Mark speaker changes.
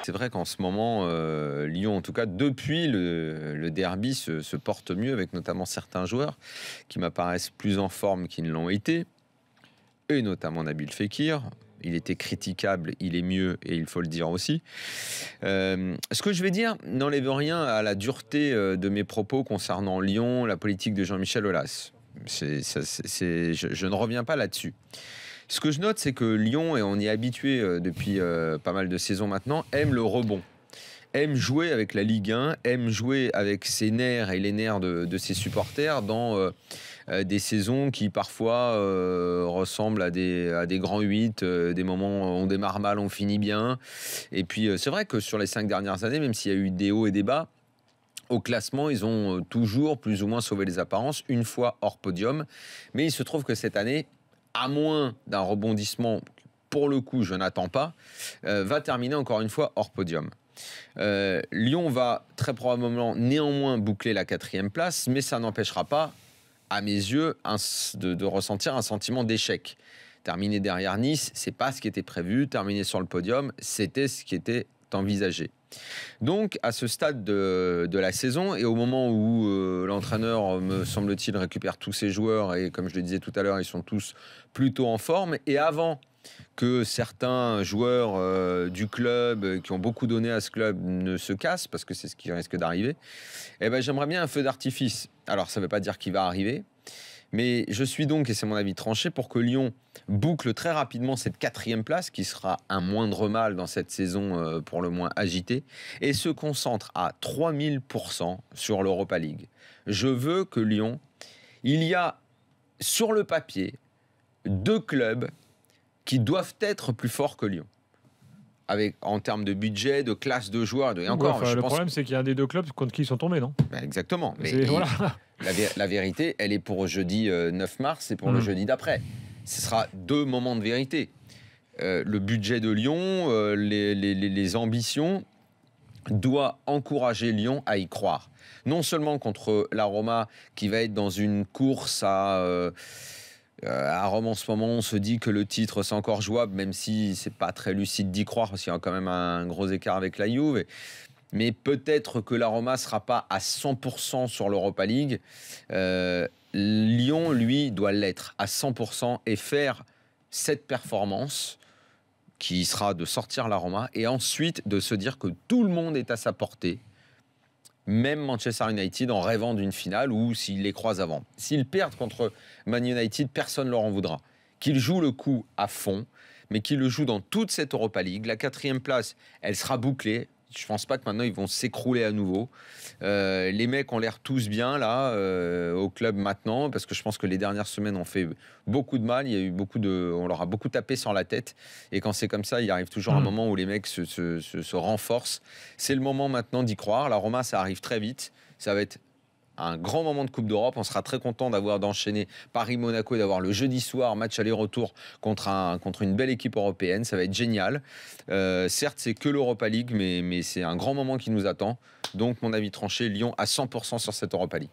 Speaker 1: C'est vrai qu'en ce moment, Lyon, en tout cas, depuis le derby, se porte mieux, avec notamment certains joueurs qui m'apparaissent plus en forme qu'ils ne l'ont été, et notamment Nabil Fekir. Il était critiquable, il est mieux, et il faut le dire aussi. Ce que je vais dire n'enlève rien à la dureté de mes propos concernant Lyon, la politique de Jean-Michel Aulas. Je ne reviens pas là-dessus. Ce que je note, c'est que Lyon, et on y est habitué depuis pas mal de saisons maintenant, aime le rebond, aime jouer avec la Ligue 1, aime jouer avec ses nerfs et les nerfs de ses supporters dans des saisons qui parfois ressemblent à des grands 8, des moments où on démarre mal, on finit bien. Et puis c'est vrai que sur les 5 dernières années, même s'il y a eu des hauts et des bas, au classement, ils ont toujours plus ou moins sauvé les apparences, une fois hors podium. Mais il se trouve que cette année, à moins d'un rebondissement, pour le coup, je n'attends pas, va terminer encore une fois hors podium. Lyon va très probablement néanmoins boucler la 4e place, mais ça n'empêchera pas, à mes yeux, de ressentir un sentiment d'échec. Terminer derrière Nice, c'est pas ce qui était prévu. Terminer sur le podium, c'était ce qui était envisagé. Donc, à ce stade de la saison, et au moment où l'entraîneur, me semble-t-il, récupère tous ses joueurs, et comme je le disais tout à l'heure, ils sont tous plutôt en forme, et avant que certains joueurs du club, qui ont beaucoup donné à ce club, ne se cassent, parce que c'est ce qui risque d'arriver, eh ben, j'aimerais bien un feu d'artifice. Alors, ça ne veut pas dire qu'il va arriver, mais je suis donc, et c'est mon avis tranché, pour que Lyon boucle très rapidement cette 4e place, qui sera un moindre mal dans cette saison pour le moins agitée, et se concentre à 3000% sur l'Europa League. Je veux que Lyon, il y a sur le papier 2 clubs qui doivent être plus forts que Lyon. En termes de budget, de classe de joueurs. Et encore,
Speaker 2: le problème, c'est qu'il y a un des 2 clubs contre qui ils sont tombés, non?
Speaker 1: Exactement. Mais
Speaker 2: voilà.
Speaker 1: La vérité, elle est pour jeudi 9 mars et pour le jeudi d'après. Ce sera 2 moments de vérité. Le budget de Lyon, les ambitions, doit encourager Lyon à y croire. Non seulement contre la Roma, qui va être dans une course à Rome en ce moment, on se dit que le titre c'est encore jouable, même si c'est pas très lucide d'y croire, parce qu'il y a quand même un gros écart avec la Juve. Mais peut-être que la Roma ne sera pas à 100% sur l'Europa League. Lyon, lui, doit l'être à 100% et faire cette performance qui sera de sortir la Roma, et ensuite de se dire que tout le monde est à sa portée. Même Manchester United en rêvant d'une finale, ou s'ils les croisent avant. S'ils perdent contre Man United, personne ne leur en voudra. Qu'ils jouent le coup à fond, mais qu'ils le jouent dans toute cette Europa League. La 4e place, elle sera bouclée. Je ne pense pas que maintenant ils vont s'écrouler à nouveau. Les mecs ont l'air tous bien là au club maintenant, parce que je pense que les dernières semaines ont fait beaucoup de mal. Il y a eu on leur a beaucoup tapé sur la tête. Et quand c'est comme ça, il arrive toujours un moment où les mecs se renforcent. C'est le moment maintenant d'y croire. La Roma, ça arrive très vite. Ça va être un grand moment de Coupe d'Europe. On sera très content d'enchaîner Paris-Monaco et d'avoir le jeudi soir match aller-retour contre une belle équipe européenne. Ça va être génial. Certes, c'est que l'Europa League, mais c'est un grand moment qui nous attend. Donc, mon avis tranché, Lyon à 100% sur cette Europa League.